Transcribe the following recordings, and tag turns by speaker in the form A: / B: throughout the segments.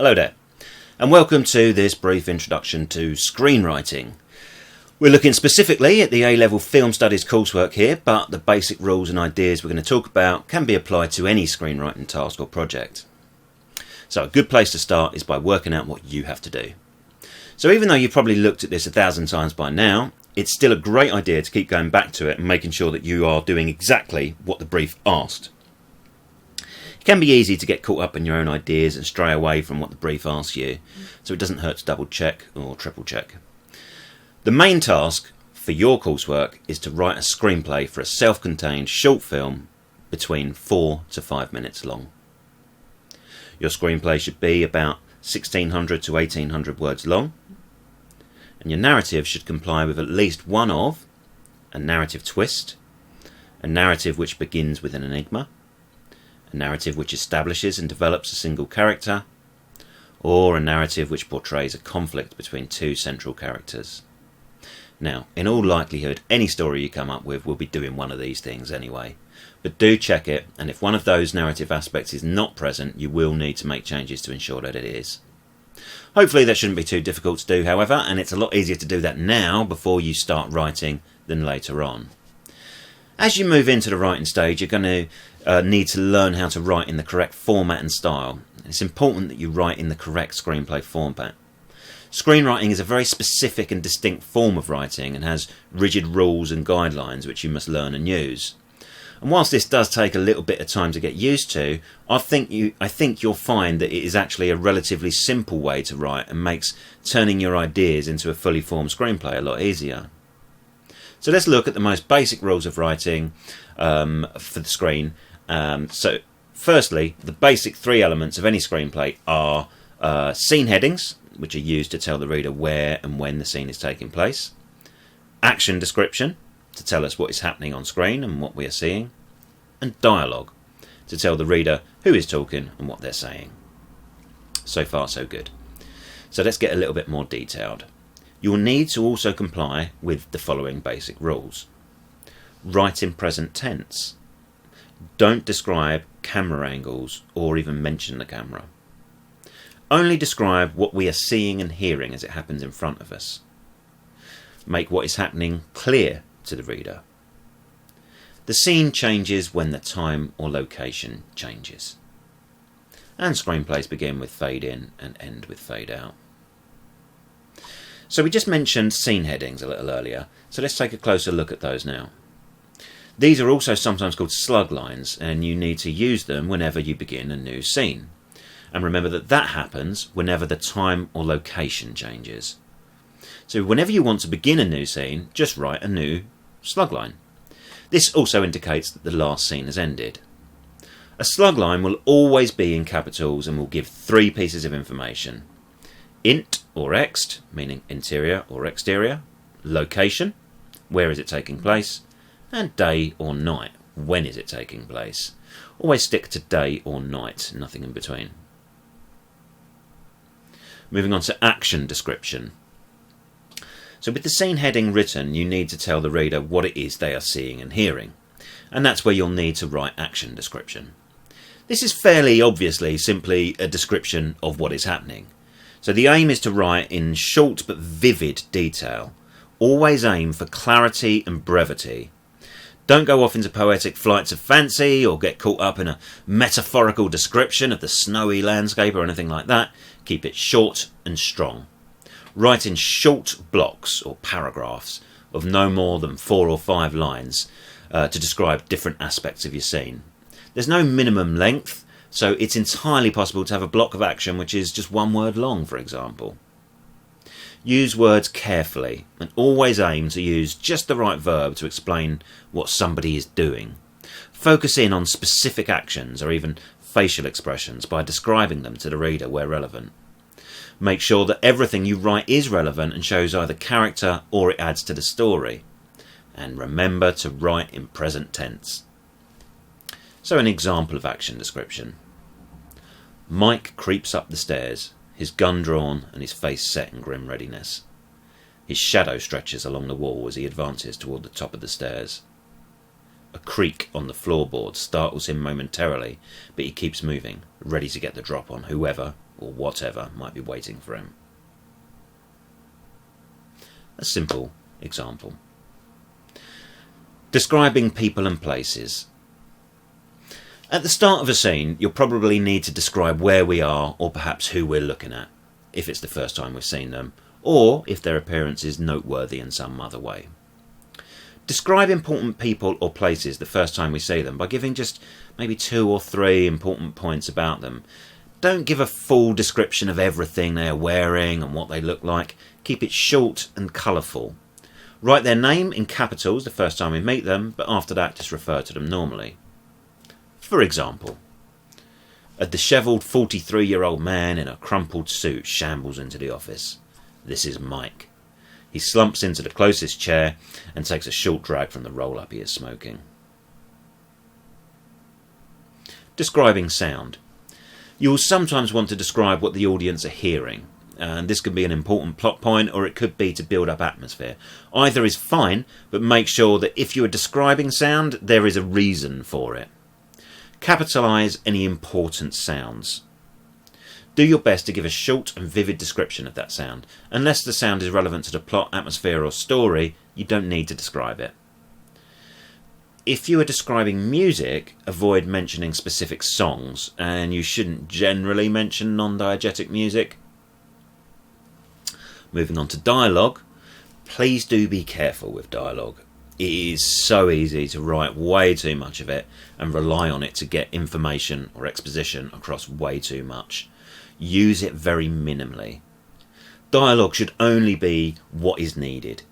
A: Hello there, and welcome to this brief introduction to screenwriting. We're looking specifically at the A-Level Film Studies coursework here, but the basic rules and ideas we're going to talk about can be applied to any screenwriting task or project. So a good place to start is by working out what you have to do. So even though you've probably looked at this 1,000 times by now, it's still a great idea to keep going back to it and making sure that you are doing exactly what the brief asked. It can be easy to get caught up in your own ideas and stray away from what the brief asks you, so it doesn't hurt to double check or triple check. The main task for your coursework is to write a screenplay for a self-contained short film between 4 to 5 minutes long. Your screenplay should be about 1,600 to 1,800 words long, and your narrative should comply with at least one of a narrative twist, a narrative which begins with an enigma, a narrative which establishes and develops a single character, or a narrative which portrays a conflict between two central characters. Now, in all likelihood, any story you come up with will be doing one of these things anyway, but do check it, and if one of those narrative aspects is not present, you will need to make changes to ensure that it is. Hopefully that shouldn't be too difficult to do, however, and it's a lot easier to do that now before you start writing than later on. As you move into the writing stage, you're going to need to learn how to write in the correct format and style. It's important that you write in the correct screenplay format. Screenwriting is a very specific and distinct form of writing and has rigid rules and guidelines which you must learn and use. And whilst this does take a little bit of time to get used to, I think you'll find that it is actually a relatively simple way to write and makes turning your ideas into a fully formed screenplay a lot easier. So let's look at the most basic rules of writing for the screen. So firstly, the basic three elements of any screenplay are scene headings, which are used to tell the reader where and when the scene is taking place, action description, to tell us what is happening on screen and what we are seeing, and dialogue, to tell the reader who is talking and what they're saying. So far so good. So let's get a little bit more detailed. You'll need to also comply with the following basic rules. Write in present tense. Don't describe camera angles or even mention the camera. Only describe what we are seeing and hearing as it happens in front of us. Make what is happening clear to the reader. The scene changes when the time or location changes. And screenplays begin with fade in and end with fade out. So we just mentioned scene headings a little earlier, so let's take a closer look at those now. These are also sometimes called slug lines, and you need to use them whenever you begin a new scene. And remember that happens whenever the time or location changes. So whenever you want to begin a new scene, just write a new slug line. This also indicates that the last scene has ended. A slug line will always be in capitals and will give three pieces of information. Int or ext, meaning interior or exterior, location, where is it taking place, and day or night, when is it taking place. Always stick to day or night, nothing in between. Moving on to action description. So with the scene heading written, you need to tell the reader what it is they are seeing and hearing, and that's where you'll need to write action description. This is fairly obviously simply a description of what is happening. So the aim is to write in short but vivid detail. Always aim for clarity and brevity. Don't go off into poetic flights of fancy or get caught up in a metaphorical description of the snowy landscape or anything like that. Keep it short and strong. Write in short blocks or paragraphs of no more than 4 or 5 lines to describe different aspects of your scene. There's no minimum length, so it's entirely possible to have a block of action which is just 1 word long, for example. Use words carefully and always aim to use just the right verb to explain what somebody is doing. Focus in on specific actions or even facial expressions by describing them to the reader where relevant. Make sure that everything you write is relevant and shows either character or it adds to the story. And remember to write in present tense. So an example of action description. Mike creeps up the stairs, his gun drawn and his face set in grim readiness. His shadow stretches along the wall as he advances toward the top of the stairs. A creak on the floorboard startles him momentarily, but he keeps moving, ready to get the drop on whoever or whatever might be waiting for him. A simple example. Describing people and places. At the start of a scene, you'll probably need to describe where we are, or perhaps who we're looking at, if it's the first time we've seen them, or if their appearance is noteworthy in some other way. Describe important people or places the first time we see them by giving just maybe 2 or 3 important points about them. Don't give a full description of everything they are wearing and what they look like. Keep it short and colourful. Write their name in capitals the first time we meet them, but after that just refer to them normally. For example, a dishevelled 43-year-old man in a crumpled suit shambles into the office. This is Mike. He slumps into the closest chair and takes a short drag from the roll-up he is smoking. Describing sound. You will sometimes want to describe what the audience are hearing, and this can be an important plot point, or it could be to build up atmosphere. Either is fine, but make sure that if you are describing sound, there is a reason for it. Capitalise any important sounds. Do your best to give a short and vivid description of that sound. Unless the sound is relevant to the plot, atmosphere or story, you don't need to describe it. If you are describing music, avoid mentioning specific songs, and you shouldn't generally mention non-diegetic music. Moving on to dialogue, please do be careful with dialogue. It is so easy to write way too much of it and rely on it to get information or exposition across way too much. Use it very minimally. Dialogue should only be what is needed.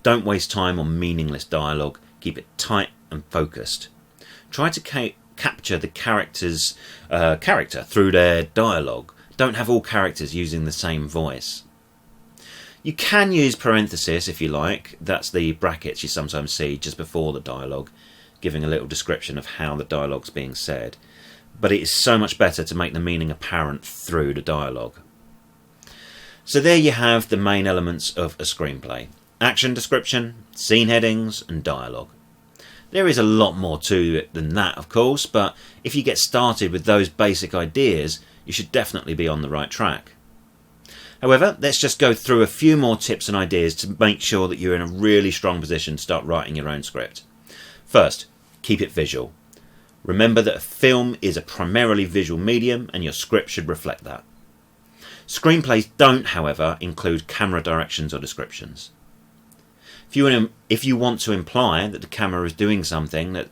A: Don't waste time on meaningless dialogue. Keep it tight and focused. Try to capture the character's character through their dialogue. Don't have all characters using the same voice. You can use parenthesis if you like. That's the brackets you sometimes see just before the dialogue, giving a little description of how the dialogue's being said. But it is so much better to make the meaning apparent through the dialogue. So there you have the main elements of a screenplay. Action description, scene headings and dialogue. There is a lot more to it than that, of course, but if you get started with those basic ideas, you should definitely be on the right track. However, let's just go through a few more tips and ideas to make sure that you're in a really strong position to start writing your own script. First, keep it visual. Remember that a film is a primarily visual medium and your script should reflect that. Screenplays don't, however, include camera directions or descriptions. If you want to imply that the camera is doing something,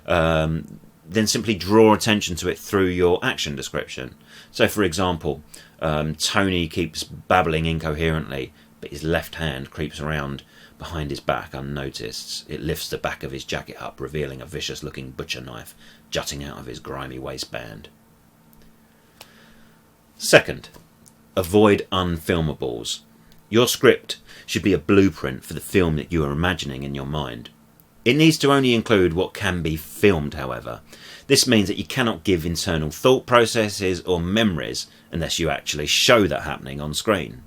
A: then simply draw attention to it through your action description. So, for example, Tony keeps babbling incoherently, but his left hand creeps around behind his back unnoticed. It lifts the back of his jacket up, revealing a vicious-looking butcher knife jutting out of his grimy waistband. Second, avoid unfilmables. Your script should be a blueprint for the film that you are imagining in your mind. It needs to only include what can be filmed, however. This means that you cannot give internal thought processes or memories unless you actually show that happening on screen.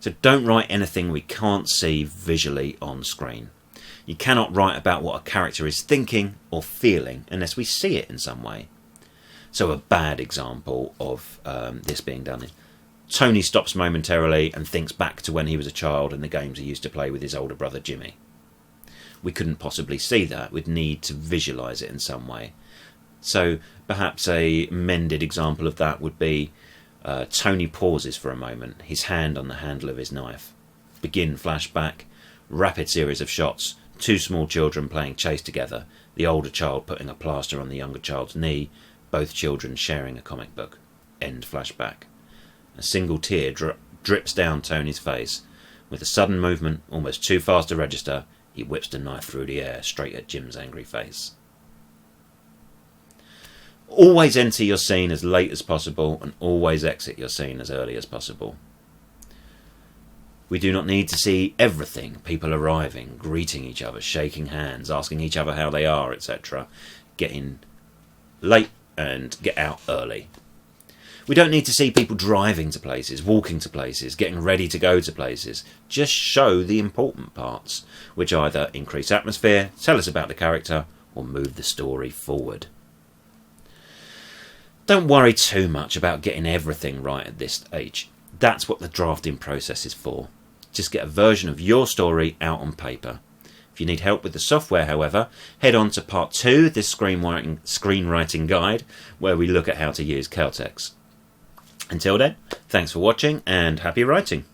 A: So don't write anything we can't see visually on screen. You cannot write about what a character is thinking or feeling unless we see it in some way. So a bad example of this being done is Tony stops momentarily and thinks back to when he was a child and the games he used to play with his older brother Jimmy. We couldn't possibly see that. We'd need to visualise it in some way. So perhaps a mended example of that would be Tony pauses for a moment, his hand on the handle of his knife. Begin flashback, rapid series of shots, 2 small children playing chase together, the older child putting a plaster on the younger child's knee, both children sharing a comic book. End flashback. A single tear drips down Tony's face. With a sudden movement, almost too fast to register, he whips the knife through the air straight at Jim's angry face. Always enter your scene as late as possible and always exit your scene as early as possible. We do not need to see everything, people arriving, greeting each other, shaking hands, asking each other how they are, etc. Get in late and get out early. We don't need to see people driving to places, walking to places, getting ready to go to places. Just show the important parts, which either increase atmosphere, tell us about the character, or move the story forward. Don't worry too much about getting everything right at this stage. That's what the drafting process is for. Just get a version of your story out on paper. If you need help with the software, however, head on to part 2 of this screenwriting guide, where we look at how to use Caltex. Until then, thanks for watching and happy writing.